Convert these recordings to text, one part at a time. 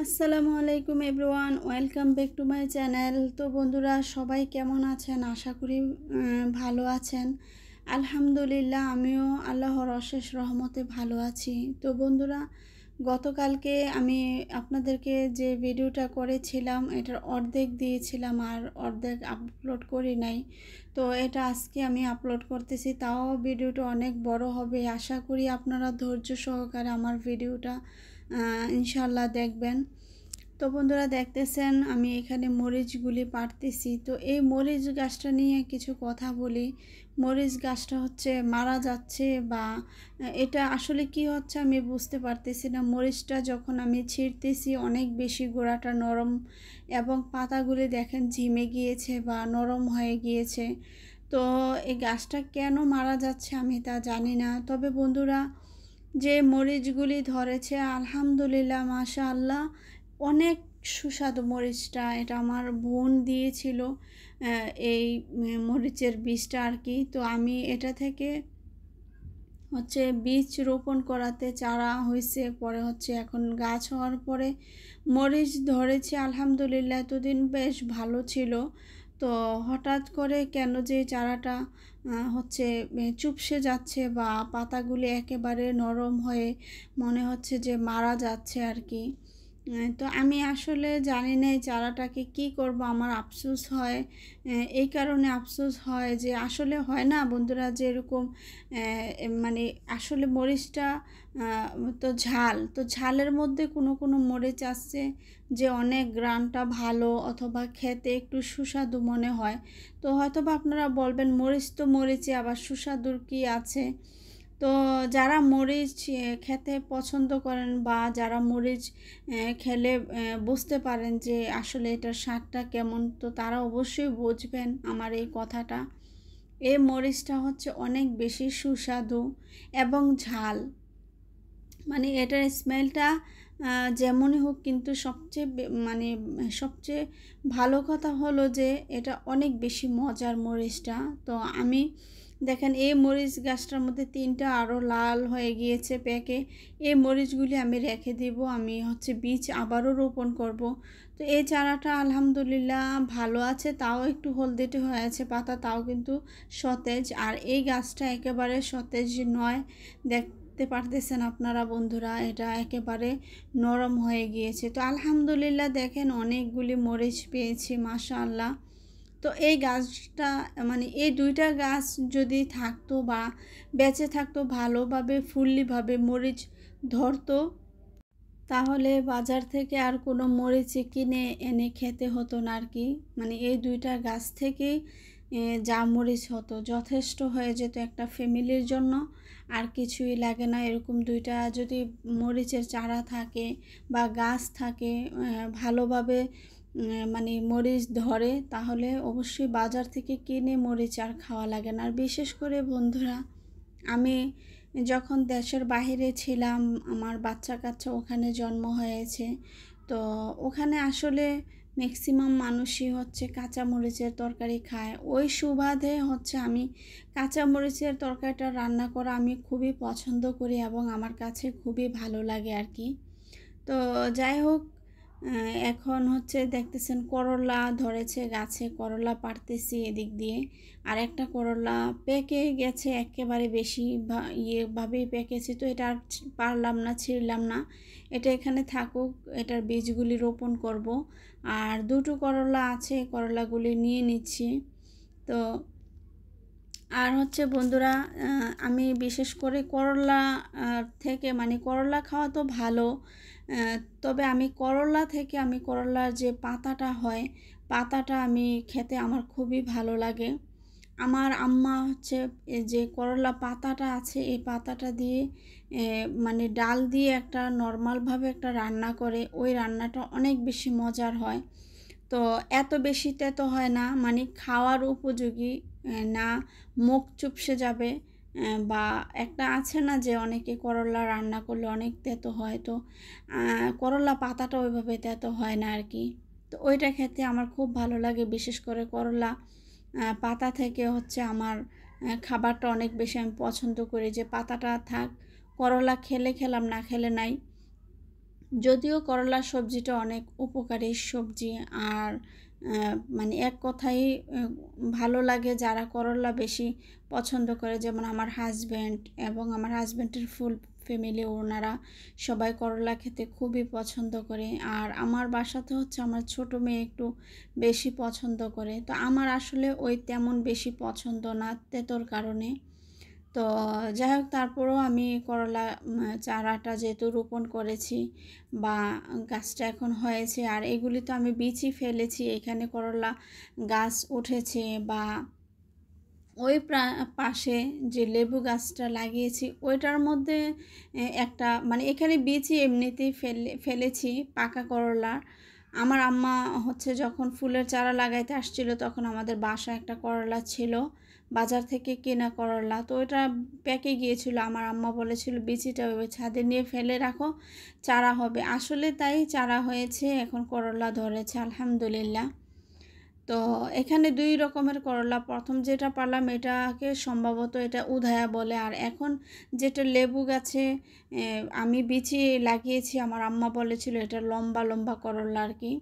আসসালামু আলাইকুম everyone, welcome back to my channel. তো বন্ধুরা, সবাই কেমন আছেন? আশা করি ভালো আছেন। আলহামদুলিল্লাহ, আমিও আল্লাহর অশেষ রহমতে ভালো আছি। তো বন্ধুরা, গতকালকে আমি আপনাদেরকে যে ভিডিওটা করেছিলাম এটার অর্ধেক দিয়েছিলাম আর অর্ধেক আপলোড করি নাই। তো এটা আজকে আমি আপলোড করতেছি, তাও ভিডিওটা অনেক বড় হবে। আশা করি আপনারা ধৈর্য সহকারে আমার ভিডিওটা ইনশাল্লাহ দেখবেন। তো বন্ধুরা, দেখতেছেন আমি এখানে মরিচগুলি পাড়তেছি। তো এই মরিচ গাছটা নিয়ে কিছু কথা বলি। মরিচ গাছটা হচ্ছে মারা যাচ্ছে, বা এটা আসলে কি হচ্ছে আমি বুঝতে পারতেছি না। মরিচটা যখন আমি ছিঁড়তেছি অনেক বেশি গোড়াটা নরম, এবং পাতাগুলি দেখেন ঝিমে গিয়েছে বা নরম হয়ে গিয়েছে। তো এই গাছটা কেন মারা যাচ্ছে আমি তা জানি না। তবে বন্ধুরা, যে মরিচগুলি ধরেছে আলহামদুলিল্লাহ, মাশাআল্লাহ, অনেক সুস্বাদু মরিচটা। এটা আমার বোন দিয়েছিল এই মরিচের বীজটা আর কি। তো আমি এটা থেকে হচ্ছে বীজ রোপণ করাতে চারা হয়েছে, পরে হচ্ছে এখন গাছ হওয়ার পরে মরিচ ধরেছে আলহামদুলিল্লাহ। এতদিন বেশ ভালো ছিল। তো হঠাৎ করে কেন যে চারাটা হচ্ছে চুপসে যাচ্ছে, বা পাতাগুলি একেবারে নরম হয়ে মনে হচ্ছে যে মারা যাচ্ছে আর কি। তো আমি আসলে জানি না এই চারাটাকে কী করব। আমার আফসোস হয়, এই কারণে আফসোস হয় যে আসলে হয় না বন্ধুরা, যে এরকম মানে আসলে মরিচটা তো ঝাল, তো ঝালের মধ্যে কোনো কোনো মরিচ আসছে যে অনেক গ্রানটা ভালো, অথবা খেতে একটু সুস্বাদু মনে হয়। তো হয়তো বা আপনারা বলবেন মরিচ তো মরিচে, আবার সুস্বাদুর কী আছে। তো যারা মরিচ খেতে পছন্দ করেন, বা যারা মরিচ খেলে বুঝতে পারেন যে আসলে এটার স্বাদটা কেমন, তো তারা অবশ্যই বুঝবেন আমার এই কথাটা। এই মরিচটা হচ্ছে অনেক বেশি সুস্বাদু এবং ঝাল। মানে এটার স্মেলটা যেমনই হোক, কিন্তু মানে সবচেয়ে ভালো কথা হলো যে এটা অনেক বেশি মজার মরিচটা। তো আমি দেখেন এই মরিচ গাছটার মধ্যে 3টা আরও লাল হয়ে গিয়েছে পেকে। এই মরিচগুলি আমি রেখে দিব, আমি হচ্ছে বীজ আবারও রোপণ করব। তো এই চারাটা আলহামদুলিল্লাহ ভালো আছে, তাও একটু হলদেটে হয়ে আছে পাতা, তাও কিন্তু সতেজ। আর এই গাছটা একেবারে সতেজ নয়, দেখতে পারতেছেন আপনারা বন্ধুরা, এটা একেবারে নরম হয়ে গিয়েছে। তো আলহামদুলিল্লাহ দেখেন অনেকগুলি মরিচ পেয়েছি মাশাআল্লাহ। তো এই গাছটা মানে এই 2টা গাছ যদি থাকতো বা বেঁচে থাকতো, ভালোভাবে ফুল্লিভাবে মরিচ ধরতো, তাহলে বাজার থেকে আর কোনো মরিচ কিনে এনে খেতে হতো না আর কি। মানে এই 2টা গাছ থেকেই যা মরিচ হতো যথেষ্ট হয়ে যেত একটা ফ্যামিলির জন্য, আর কিছুই লাগে না। এরকম 2টা যদি মরিচের চারা থাকে বা গাছ থাকে, ভালোভাবে মানে মরিচ ধরে, তাহলে অবশ্যই বাজার থেকে কিনে মরিচ আর খাওয়া লাগে না। আর বিশেষ করে বন্ধুরা, আমি যখন দেশের বাইরে ছিলাম, আমার বাচ্চা কাচ্চা ওখানে জন্ম হয়েছে। তো ওখানে আসলে ম্যাক্সিমাম মানুষই হচ্ছে কাঁচা মরিচের তরকারি খায়। ওই সুবাদে হচ্ছে আমি কাঁচা মরিচের তরকারিটা রান্না করা আমি খুবই পছন্দ করি, এবং আমার কাছে খুবই ভালো লাগে আর কি। তো যাই হোক, এখন হচ্ছে দেখতেছেন করলা ধরেছে গাছে, করলা পাড়তেছি এদিক দিয়ে। আর একটা করলা পেকে গেছে, একেবারে বেশি ভাবেই পেকেছে। তো এটা আর পারলাম না, ছিঁড়লাম না, এটা এখানে থাকুক, এটার বীজগুলি রোপণ করব। আর 2টো করলা আছে, করলাগুলি নিয়ে নিচ্ছি। তো আর হচ্ছে বন্ধুরা, আমি বিশেষ করে করলা থেকে, মানে করলা খাওয়া তো ভালো, তবে আমি করলা থেকে আমি করলার যে পাতাটা হয়, পাতাটা আমি খেতে আমার খুবই ভালো লাগে। আমার আম্মা হচ্ছে এই যে করলা পাতাটা আছে, এই পাতাটা দিয়ে মানে ডাল দিয়ে একটা নর্মালভাবে একটা রান্না করে, ওই রান্নাটা অনেক বেশি মজার হয়। তো এত বেশি তেতো হয় না, মানে খাওয়ার উপযোগী না, মুখ চুপসে যাবে। বা একটা আছে না যে অনেকে করলা রান্না করলে অনেক তেতো হয়, তো করলা পাতাটা ওইভাবে তেতো হয় না আর কি। তো ওইটা খেতে আমার খুব ভালো লাগে। বিশেষ করে করলা পাতা থেকে হচ্ছে আমার খাবারটা অনেক বেশি আমি পছন্দ করি, যে পাতাটা থাক, করলা খেলে খেলাম, না খেলে নাই। যদিও করলা সবজিটা অনেক উপকারী সবজি, আর মানে এক কথায় ভালো লাগে যারা করলা বেশি পছন্দ করে, যেমন আমার হাজব্যান্ড এবং আমার হাজব্যান্ডের ফুল ফ্যামিলি, ওনারা সবাই করলা খেতে খুবই পছন্দ করে। আর আমার বাসাতে হচ্ছে আমার ছোট মেয়ে একটু বেশি পছন্দ করে, তো আমার আসলে ওই তেমন বেশি পছন্দ না তেতোর কারণে। তো যাই হোক, তারপরেও আমি করলা চারাটা যেহেতু রোপণ করেছি বা গাছটা এখন হয়েছে, আর এগুলি তো আমি বীজই ফেলেছি, এখানে করলা গাছ উঠেছে। বা ওই পাশে যে লেবু গাছটা লাগিয়েছি ওইটার মধ্যে একটা মানে এখানে বীজই এমনিতেই ফেলেছি পাকা করলার। আমার আম্মা হচ্ছে যখন ফুলের চারা লাগাইতে আসছিল তখন আমাদের বাসায় একটা করলা ছিল, বাজার থেকে কেনা করলা, তো ওইটা পেকে গিয়েছিল। আমার আম্মা বলেছিল বিচিটা ওই ছাদে নিয়ে ফেলে রাখো, চারা হবে। আসলে তাই চারা হয়েছে, এখন করলা ধরেছে আলহামদুলিল্লাহ। তো এখানে দুই রকমের করলা, প্রথম যেটা পারলাম এটাকে সম্ভবত এটা উধায়া বলে, আর এখন যেটা লেবু গাছে আমি বিচি লাগিয়েছি, আমার আম্মা বলেছিল এটা লম্বা লম্বা করলা আর কি।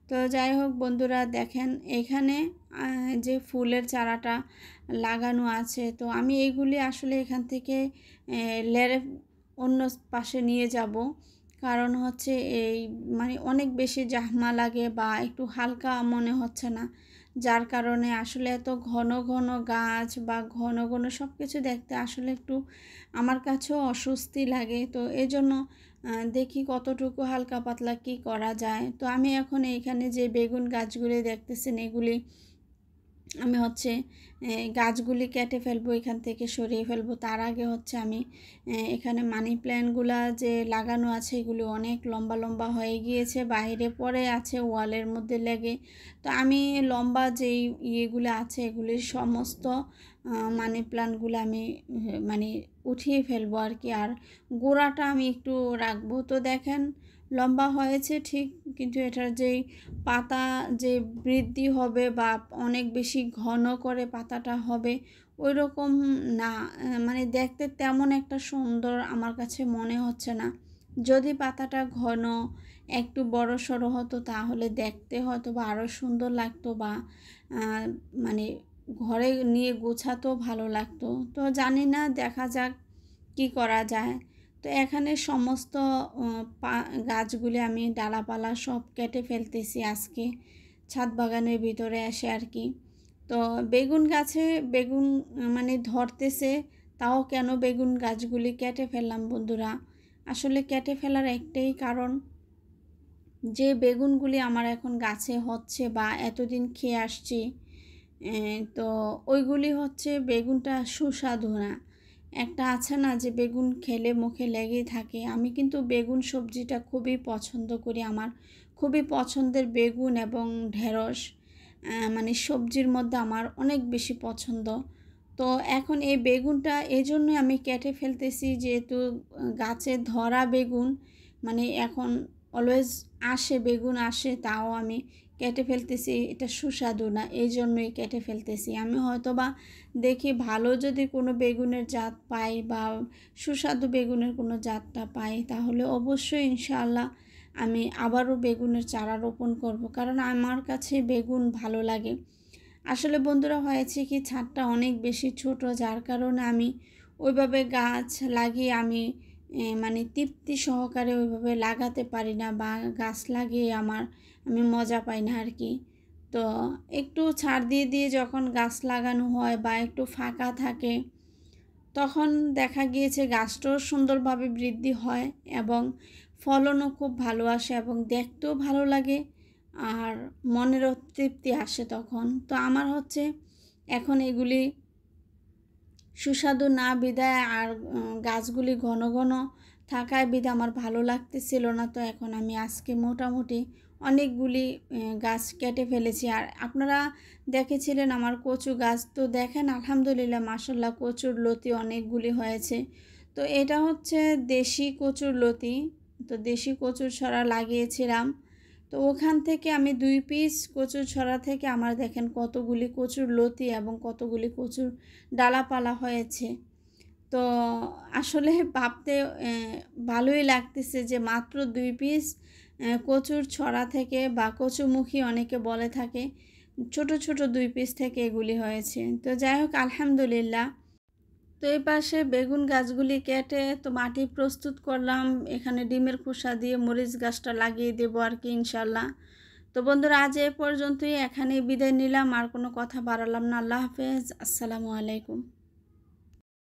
তো যাই হোক বন্ধুরা, দেখেন এখানে যে ফুলের চারাটা লাগানো আছে, তো আমি এইগুলি আসলে এখান থেকে লেরে অন্য পাশে নিয়ে যাব। কারণ হচ্ছে এই মানে অনেক বেশি জাহমা লাগে বা একটু হালকা মনে হচ্ছে না, যার কারণে আসলে এত ঘন ঘন গাছ বা ঘন ঘন সব কিছু দেখতে আসলে একটু আমার কাছেও অস্বস্তি লাগে। তো এই জন্য দেখি কতটুকু হালকা পাতলা কি করা যায়। তো আমি এখন এইখানে যে বেগুন গাছগুলি দেখতেছেন এগুলি আমি হচ্ছে গাছগুলি কেটে ফেলবো, এখান থেকে সরিয়ে ফেলবো। তার আগে হচ্ছে আমি এখানে মানি প্ল্যান্টগুলা যে লাগানো আছে এগুলি অনেক লম্বা লম্বা হয়ে গিয়েছে, বাইরে পড়ে আছে ওয়ালের মধ্যে লেগে। তো আমি লম্বা যেই ইয়েগুলো আছে এগুলির সমস্ত মানি প্ল্যান্টগুলো আমি মানে উঠিয়ে ফেলবো আর কি, আর গোড়াটা আমি একটু রাখবো। তো দেখেন লম্বা হয়েছে ঠিক, কিন্তু এটার যেই পাতা যে বৃদ্ধি হবে বা অনেক বেশি ঘন করে পাতাটা হবে ওই রকম না, মানে দেখতে তেমন একটা সুন্দর আমার কাছে মনে হচ্ছে না। যদি পাতাটা ঘন একটু বড় সড়ো হতো তাহলে দেখতে হয়তো বা আরও সুন্দর লাগতো, বা মানে ঘরে নিয়ে গোছাতেও ভালো লাগতো। তো জানি না, দেখা যাক কি করা যায়। তো এখানে সমস্ত গাছগুলি আমি ডালাপালা সব কেটে ফেলতেছি আজকে ছাদ বাগানের ভিতরে এসে আর কি। তো বেগুন গাছে বেগুন মানে ধরতেছে, তাও কেন বেগুন গাছগুলি কেটে ফেললাম বন্ধুরা। আসলে কেটে ফেলার একটাই কারণ, যে বেগুনগুলি আমার এখন গাছে হচ্ছে বা এতদিন খেয়ে আসছি, তো ওইগুলি হচ্ছে বেগুনটা সুস্বাদু না। একটা আছে না যে বেগুন খেলে মুখে লেগেই থাকে, আমি কিন্তু বেগুন সবজিটা খুবই পছন্দ করি, আমার খুবই পছন্দের বেগুন এবং ঢেঁড়স মানে সবজির মধ্যে আমার অনেক বেশি পছন্দ। তো এখন এই বেগুনটা এই জন্যই আমি কেটে ফেলতেছি, যেহেতু গাছে ধরা বেগুন মানে এখন অলওয়েজ আসে বেগুন আসে, তাও আমি কেটে ফেলতেছি, এটা সুস্বাদু না, এই জন্যই কেটে ফেলতেছি। আমি হয়তো বা দেখি ভালো যদি কোনো বেগুনের জাত পাই বা সুস্বাদু বেগুনের কোনো জাতটা পাই তাহলে অবশ্যই ইনশাআল্লাহ আমি আবারও বেগুনের চারা রোপণ করব, কারণ আমার কাছে বেগুন ভালো লাগে। আসলে বন্ধুরা হয়েছে কি, ছাদটা অনেক বেশি ছোট, যার কারণে আমি ওইভাবে গাছ লাগিয়ে আমি মানে তৃপ্তি সহকারে ওইভাবে লাগাতে পারি না, বা গাছ লাগিয়ে আমি মজা পাই না আর কি। তো একটু ছাড় দিয়ে দিয়ে যখন গাছ লাগানো হয় বা একটু ফাঁকা থাকে তখন দেখা গিয়েছে গাছটাও সুন্দরভাবে বৃদ্ধি হয় এবং ফলনও খুব ভালো আসে এবং দেখতেও ভালো লাগে, আর মনেরও তৃপ্তি আসে তখন। তো আমার হচ্ছে এখন এগুলি সুস্বাদু না বিধায় আর গাছগুলি ঘন ঘন থাকায় বিধায় আমার ভালো লাগতেছিল না। তো এখন আমি আজকে মোটামুটি অনেকগুলি গাছ কেটে ফেলেছি। আর আপনারা দেখেছিলেন আমার কচু গাছ, তো দেখেন আলহামদুলিল্লাহ মাশাআল্লাহ কচুর লতি অনেকগুলি হয়েছে। তো এটা হচ্ছে দেশি কচুর লতি, তো দেশি কচুর ছড়া লাগিয়েছিলাম। তো ওখান থেকে আমি 2 পিস কচুর ছড়া থেকে আমার দেখেন কতগুলি কচুর লতি এবং কতগুলি কচুর ডালাপালা হয়েছে। তো আসলে ভাবতে ভালোই লাগতেছে যে মাত্র ২ পিস কচুর ছড়া থেকে বা কচুমুখী অনেকে বলে থাকে, ছোট, ছোট ২ পিস থেকে এগুলি হয়েছে। তো যাই হোক আলহামদুলিল্লাহ। তো এই পাশে বেগুন গাছগুলি কেটে তো মাটি প্রস্তুত করলাম। এখানে ডিমের খোসা দিয়ে মরিচ গাছটা লাগিয়ে দেবো আর কি ইনশাল্লাহ। তো বন্ধুরা আজ এ পর্যন্তই, এখানেই বিদায় নিলাম, আর কোনো কথা বাড়ালাম না। আল্লাহ হাফেজ, আসসালামু আলাইকুম।